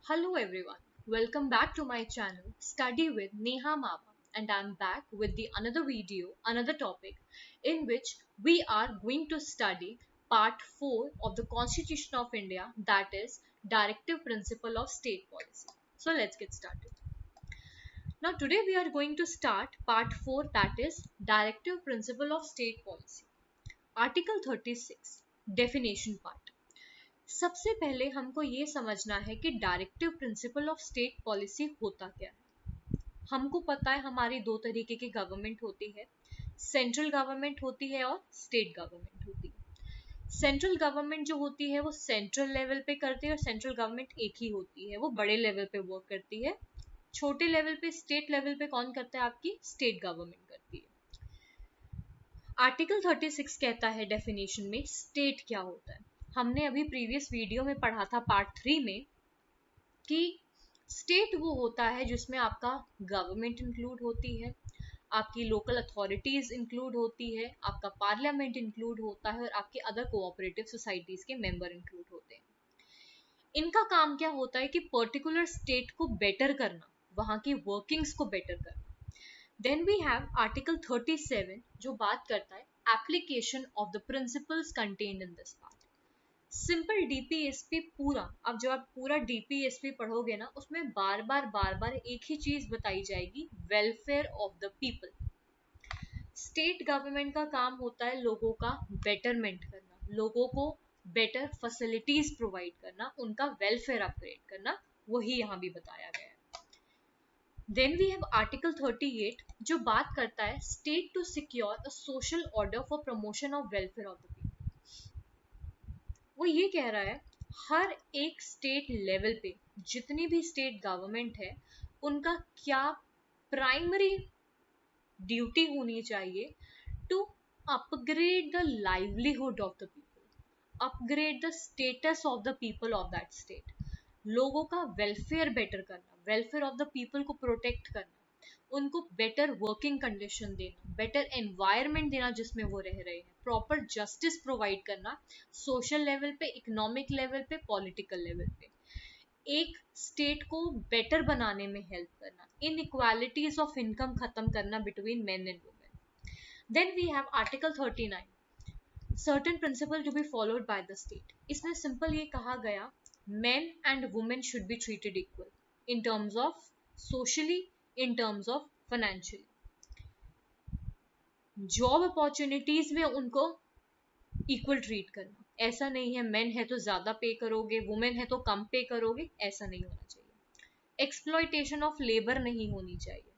Hello everyone, welcome back to my channel Study with Neha Mama, and I'm back with the another video, another topic in which we are going to study part 4 of the Constitution of India, that is Directive Principle of State Policy. So let's get started. Now today we are going to start part 4, that is Directive Principle of State Policy. Article 36 Definition Part. सबसे पहले हमको ये समझना है कि directive principle of state policy होता क्या है। हमको पता है हमारी दो तरीके की गवर्नमेंट होती है, सेंट्रल गवर्नमेंट होती है और स्टेट गवर्नमेंट होती है। सेंट्रल गवर्नमेंट जो होती है वो सेंट्रल लेवल पे करती है और सेंट्रल गवर्नमेंट एक ही होती है, वो बड़े लेवल पे वर्क करती है। छोटे लेवल पे स्टेट लेवल पे कौन करता है? आपकी स्टेट गवर्नमेंट करती है। आर्टिकल 36 कहता है डेफिनेशन में स्टेट क्या होता है। हमने अभी प्रीवियस वीडियो में पढ़ा था पार्ट 3 में कि स्टेट वो होता है जिसमें आपका गवर्नमेंट इंक्लूड होती है, आपकी लोकल अथॉरिटीज इंक्लूड होती है, आपका पार्लियामेंट इंक्लूड होता है और आपके अदर कोऑपरेटिव सोसाइटीज के मेंबर इंक्लूड होते हैं। इनका काम क्या होता है कि पर्टिकुलर स्टेट को बेटर करना, वहां की वर्किंग्स को बेटर करना। देन वी हैव आर्टिकल 37 जो बात करता है application of the principles contained in this part. Simple DPSP पूरा, अब जब आप पूरा डीपीएसपी पढ़ोगे ना, उसमें बार बार एक ही चीज बताई जाएगी, welfare of the people. State government का काम होता है लोगों का बेटरमेंट करना, लोगों को बेटर फैसिलिटीज प्रोवाइड करना, उनका वेलफेयर अपग्रेड करना, वही यहाँ भी बताया गया है। देन वी हैव आर्टिकल 38 जो बात करता है state to secure a social order for promotion of welfare of the people. वो ये कह रहा है हर एक स्टेट लेवल पे जितनी भी स्टेट गवर्नमेंट है उनका क्या प्राइमरी ड्यूटी होनी चाहिए to upgrade the livelihood of the people, upgrade the status of the people of that state, लोगों का वेलफेयर बेटर करना, वेलफेयर ऑफ द पीपल को प्रोटेक्ट करना, उनको बेटर वर्किंग कंडीशन देना, बेटर एनवायरनमेंट देना जिसमें वो रह रहे हैं, प्रॉपर जस्टिस प्रोवाइड करना, सोशल लेवल पे, इकोनॉमिक लेवल पे, पॉलिटिकल लेवल पे, एक स्टेट को बेटर बनाने में हेल्प करना, इनइक्वालिटीज ऑफ इनकम खत्म करना between men and women. Then we have article 39 certain principle to be followed by the state. इसमें सिंपल ये कहा गया men and women should be treated equal in terms of socially, in terms of financially, job opportunities में उनको equal treat करना। ऐसा नहीं है मेन है तो ज्यादा पे करोगे, वुमेन है तो कम पे करोगे, ऐसा नहीं होना चाहिए। एक्सप्लॉयटेशन ऑफ लेबर नहीं होनी चाहिए।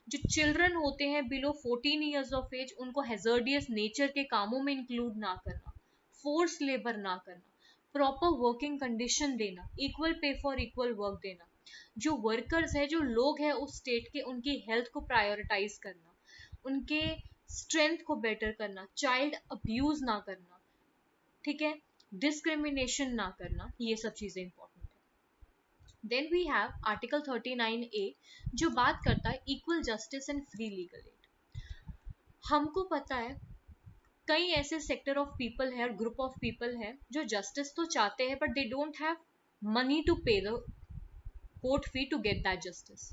जो चिल्ड्रन होते हैं बिलो 14 ईयर्स ऑफ एज उनको हैजर्डियस नेचर के कामों में इंक्लूड ना करना, फोर्स लेबर ना करना, प्रॉपर वर्किंग कंडीशन देना, equal pay for equal work देना, जो वर्कर्स है, जो लोग हैं उस स्टेट के, उनकी हेल्थ को प्रायोरिटाइज करना, उनके स्ट्रेंथ को बेटर करना, चाइल्ड अब्यूज ना करना, ठीक है, डिस्क्रिमिनेशन ना करना, ये सब चीजें इंपॉर्टेंट है। Then we have article 39A जो बात करता है equal justice and free legal add. हमको पता है कई ऐसे सेक्टर ऑफ पीपल है और ग्रुप ऑफ पीपल है जो जस्टिस तो चाहते हैं but they don't have money to pay the court fee to get that justice.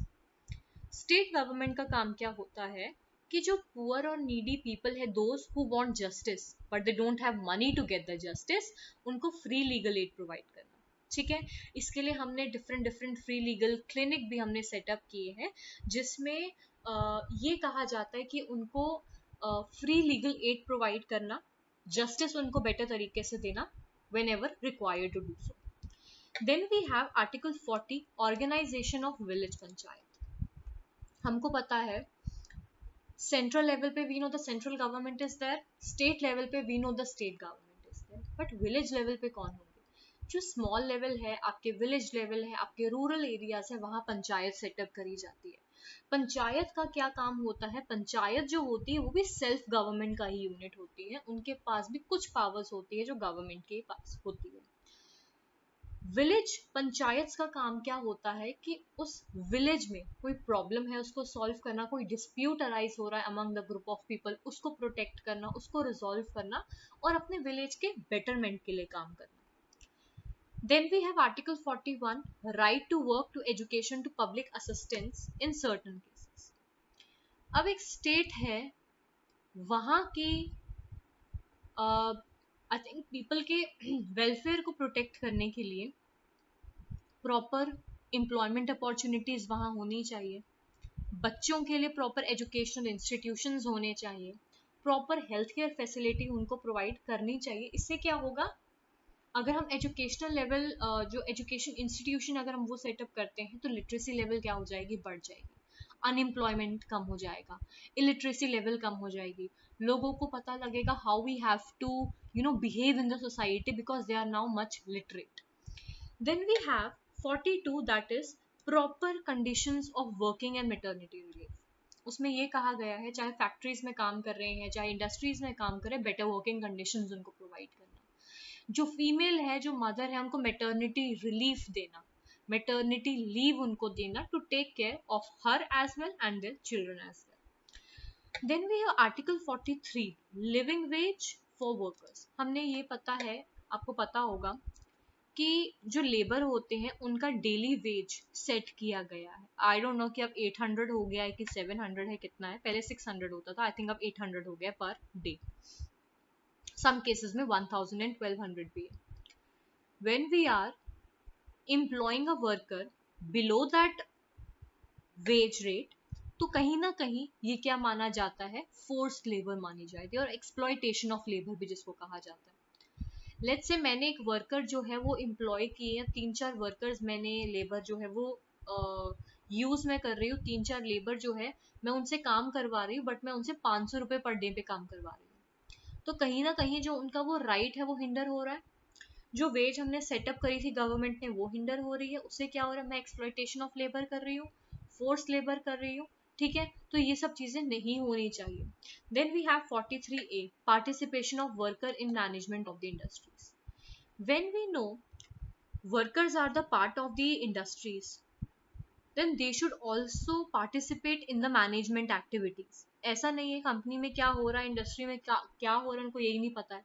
State government का काम क्या होता है कि जो पुअर और नीडी पीपल है, those who want justice but they don't have money to get the justice, उनको फ्री लीगल एड प्रोवाइड करना। ठीक है, इसके लिए हमने different different free legal clinic भी हमने सेटअप किए हैं जिसमें ये कहा जाता है कि उनको फ्री लीगल एड प्रोवाइड करना, जस्टिस उनको बेटर तरीके से देना whenever required to do so. Then we have article 40 organisation of village panchayat. हमको पता है सेंट्रल लेवल पे we know the central government is there, state level पे we know the state government is there, but village level पे कौन होंगे? जो small level है, आपके विलेज लेवल है, आपके रूरल एरियाज है, वहां पंचायत सेटअप करी जाती है। पंचायत का क्या काम होता है? पंचायत जो होती है वो भी सेल्फ गवर्नमेंट का ही यूनिट होती है, उनके पास भी कुछ पावर्स होती है जो गवर्नमेंट के पास होती है। विलेज पंचायत का काम क्या होता है कि उस विलेज में कोई प्रॉब्लम है उसको सॉल्व करना, कोई डिस्प्यूट अराइज हो रहा है among the group of people, उसको प्रोटेक्ट करना, उसको रिजॉल्व करना और अपने विलेज के बेटरमेंट के लिए काम करना। Then we have Article 41, right to work, to education, to public assistance in certain cases. अब एक स्टेट है, वहाँ की आई थिंक पीपल के वेलफेयर को प्रोटेक्ट करने के लिए प्रॉपर एम्प्लॉयमेंट अपॉर्चुनिटीज वहाँ होनी चाहिए, बच्चों के लिए प्रॉपर एजुकेशनल इंस्टीट्यूशंस होने चाहिए, प्रॉपर हेल्थ केयर फैसिलिटी उनको प्रोवाइड करनी चाहिए. इससे क्या होगा, अगर हम एजुकेशनल लेवल जो एजुकेशन इंस्टीट्यूशन अगर हम वो सेटअप करते हैं तो लिटरेसी लेवल क्या हो जाएगी, बढ़ जाएगी, अनएम्प्लॉयमेंट कम हो जाएगा, इलिटरेसी लेवल कम हो जाएगी, लोगों को पता लगेगा how we have to behave in the society because they are now much literate. Then we have 42, that is proper conditions of working and maternity relief. उसमें ये कहा गया है चाहे फैक्ट्रीज में काम कर रहे हैं चाहे इंडस्ट्रीज में काम कर रहे हैं, बेटर वर्किंग कंडीशंस उनको प्रोवाइड करना. जो फीमेल है, जो मदर है, उनको मैटरनिटी रिलीफ देना, मैटरनिटी लीव उनको देना to take care of her as well and their children as well. Then we have article 43, living wage for workers. हमने ये पता है, आपको पता होगा कि जो लेबर होते हैं उनका डेली वेज सेट किया गया है. आई डोंट नो कि अब 800 हो गया है कि 700 है, कितना है, पहले 600 होता था, आई थिंक अब 800 हो गया पर डे, some cases में 1000 and 1200 भी है. When we are employing a worker below that wage rate, तो कहीं ना कहीं ये क्या माना जाता है, फोर्स्ड लेबर मानी जाती है, और एक्सप्लॉयटेशन ऑफ लेबर भी जिसको कहा जाता है. लेट्स से मैंने एक वर्कर जो है वो एम्प्लॉय किए हैं, 3-4 वर्कर्स मैंने लेबर जो है वो यूज में कर रही हूँ, 3-4 लेबर जो है मैं उनसे काम करवा रही हूँ, बट मैं उनसे 500 रुपये पर डे पे काम करवा रही हूँ. तो कहीं ना कहीं जो उनका वो राइट है वो हिंडर हो रहा है, जो वेज हमने सेटअप करी थी गवर्नमेंट ने वो हिंडर हो रही है. उससे क्या हो रहा है, मैं एक्सप्लॉयटेशन ऑफ लेबर कर रही हूँ, फोर्स लेबर कर रही हूँ. ठीक है, तो ये सब चीजें नहीं होनी चाहिए. Then we have 43A, participation of worker in management of the industries. When we know workers are the part of the industries, then they should also participate in the management activities. ऐसा नहीं है company में क्या हो रहा है, industry में क्या हो रहा है, उनको यही नहीं पता है,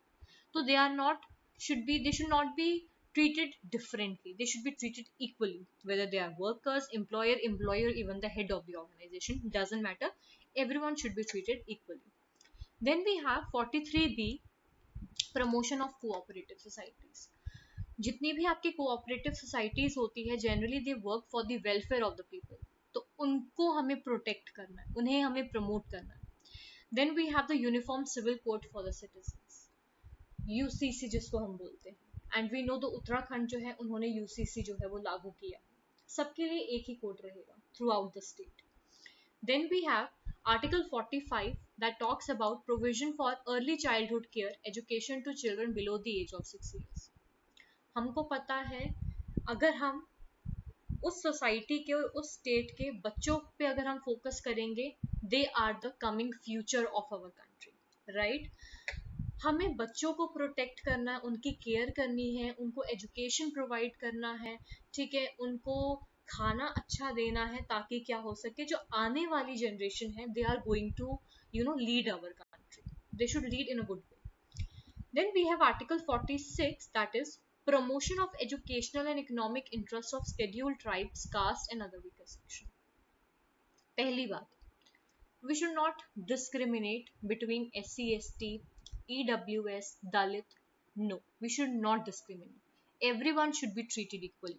तो they are not they should not be treated differently, they should be treated equally, whether they are workers, employer, even the head of the organization, doesn't matter, everyone should be treated equally. Then we have 43B, promotion of cooperative societies. जितनी भी आपकी cooperative societies होती है, generally they work for the welfare of the people, तो उनको हमें protect करना है, उन्हें हमें प्रमोट करना है. Then we have the uniform civil code for the citizens, UCC जिसको हम बोलते हैं. And we know the Uttarakhand जो है उन्होंने यूसीसी जो है वो लागू किया, सबके लिए एक ही कोड रहेगा throughout the state. Then we have Article 45 that talks about provision for early childhood care education to children below the age of 6 years. हमको पता है, अगर हम उस सोसाइटी के और उस स्टेट के बच्चों पे अगर हम फोकस करेंगे, they are the coming future of our country, right. हमें बच्चों को प्रोटेक्ट करना है, उनकी केयर करनी है, उनको एजुकेशन प्रोवाइड करना है, ठीक है, उनको खाना अच्छा देना है, ताकि क्या हो सके, जो आने वाली जनरेशन है they are going to lead our country, they should lead in a good way. Then we have article 46, that is promotion of educational and economic interests of scheduled tribes, caste and other weaker section. पहली बात, we should not discriminate between SC, ST, EWS, Dalit. No, we should not discriminate. Everyone should be treated equally.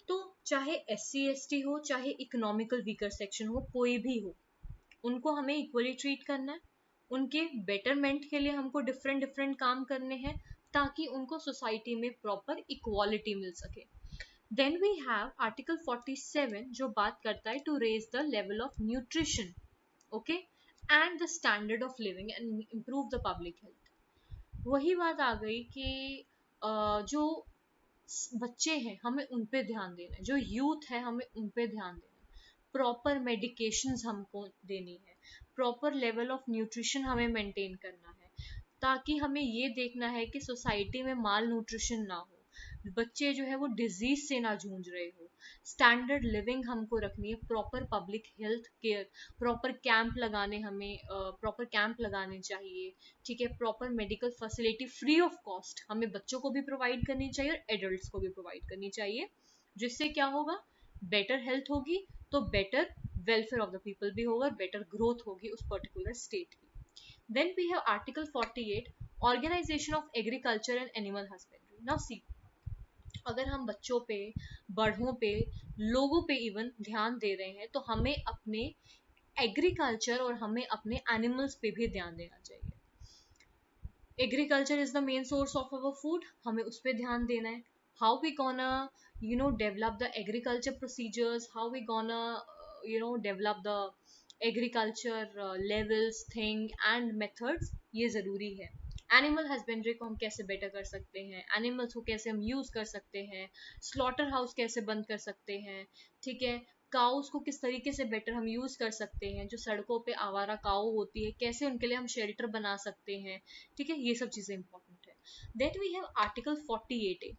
तो चाहे SC, ST हो, चाहे economical weaker section हो, कोई भी हो, उनको हमें इक्वली ट्रीट करना है. उनके बेटरमेंट के लिए हमको डिफरेंट डिफरेंट काम करने हैं, ताकि उनको सोसाइटी में प्रॉपर इक्वालिटी मिल सके. देन वी हैव आर्टिकल 47 जो बात करता है to raise the level of nutrition, okay, and the standard of living and improve the public health. वही बात आ गई कि जो बच्चे हैं हमें उन पे ध्यान देना है, जो यूथ है हमें उन पे ध्यान देना है, प्रॉपर मेडिकेशंस हमको देनी है, प्रॉपर लेवल ऑफ न्यूट्रिशन हमें मेंटेन करना है, ताकि हमें ये देखना है कि सोसाइटी में माल न्यूट्रिशन ना हो, बच्चे जो है वो डिजीज से ना जूझ रहे हो। स्टैंडर्ड लिविंग हमको रखनी है, proper public health care, proper camp लगाने, हमें प्रॉपर कैंप लगाने चाहिए, ठीक है। Proper medical facility free of cost हमें बच्चों को भी प्रोवाइड करनी चाहिए और एडल्ट्स को भी प्रोवाइड करनी चाहिए, जिससे क्या होगा, बेटर हेल्थ होगी तो better welfare of the people भी होगा, बेटर ग्रोथ होगी उस पर्टिकुलर स्टेट की। Then we have Article 48, Organization of Agriculture and Animal Husbandry. Now see, अगर हम बच्चों पे, बड़ों पे, लोगों पे इवन ध्यान दे रहे हैं तो हमें अपने एग्रीकल्चर और हमें अपने एनिमल्स पे भी ध्यान देना चाहिए। Agriculture is the main source of our food, हमें उस पर ध्यान देना है। How we gonna develop the agriculture procedures, how we gonna develop the agriculture levels thing and methods, ये ज़रूरी है। एनिमल हस्बेंड्री को हम कैसे बेटर कर सकते हैं, एनिमल्स को कैसे हम यूज़ कर सकते हैं, स्लॉटर हाउस कैसे बंद कर सकते हैं, ठीक है। काउस को किस तरीके से बेटर हम यूज़ कर सकते हैं, जो सड़कों पे आवारा काऊ होती है कैसे उनके लिए हम शेल्टर बना सकते हैं, ठीक है। ये सब चीज़ें इंपॉर्टेंट है। Then we have article 48A,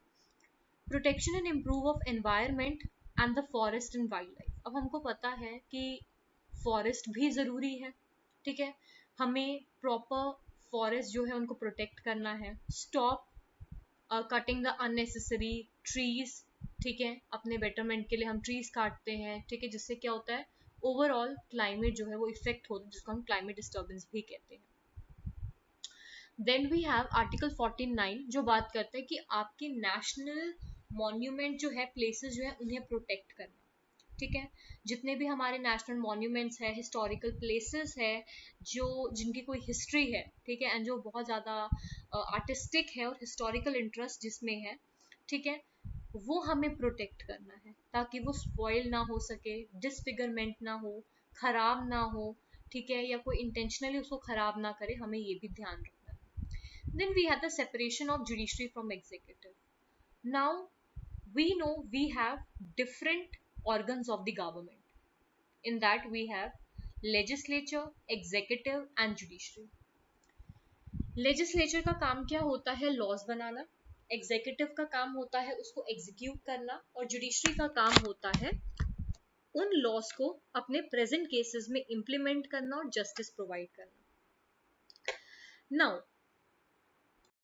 protection and improve of environment and the forest and wildlife. अब हमको पता है कि फॉरेस्ट भी ज़रूरी है, ठीक है। हमें प्रॉपर फॉरेस्ट जो है उनको प्रोटेक्ट करना है, stop cutting the unnecessary trees, ठीक है। अपने बेटरमेंट के लिए हम ट्रीज काटते हैं, ठीक है, जिससे क्या होता है, ओवरऑल क्लाइमेट जो है वो इफेक्ट होता है, जिसको हम क्लाइमेट डिस्टर्बेंस भी कहते हैं। देन वी हैव आर्टिकल 49 जो बात करता है कि आपके नेशनल मॉन्यूमेंट जो है, प्लेसेस जो है, उन्हें प्रोटेक्ट करना, ठीक है। जितने भी हमारे नेशनल मॉन्यूमेंट्स है, हिस्टोरिकल प्लेसेस है, जो जिनकी कोई हिस्ट्री है, ठीक है, एंड जो बहुत ज़्यादा आर्टिस्टिक है और हिस्टोरिकल इंटरेस्ट जिसमें है, ठीक है, वो हमें प्रोटेक्ट करना है ताकि वो स्पॉइल ना हो सके, डिसफिगरमेंट ना हो, खराब ना हो, ठीक है, या कोई इंटेंशनली उसको खराब ना करे, हमें ये भी ध्यान रखना है। Then we have the separation of judiciary from executive. Now we know we have different organs of the government. In that we have legislature, executive and judiciary. Legislature का काम क्या होता है, लॉज बनाना। एग्जीक्यूटिव का काम होता है उसको एग्जीक्यूट करना, और जुडिशरी का काम होता है उन लॉज को अपने प्रेजेंट केसेस में इम्प्लीमेंट करना और जस्टिस प्रोवाइड करना। नाउ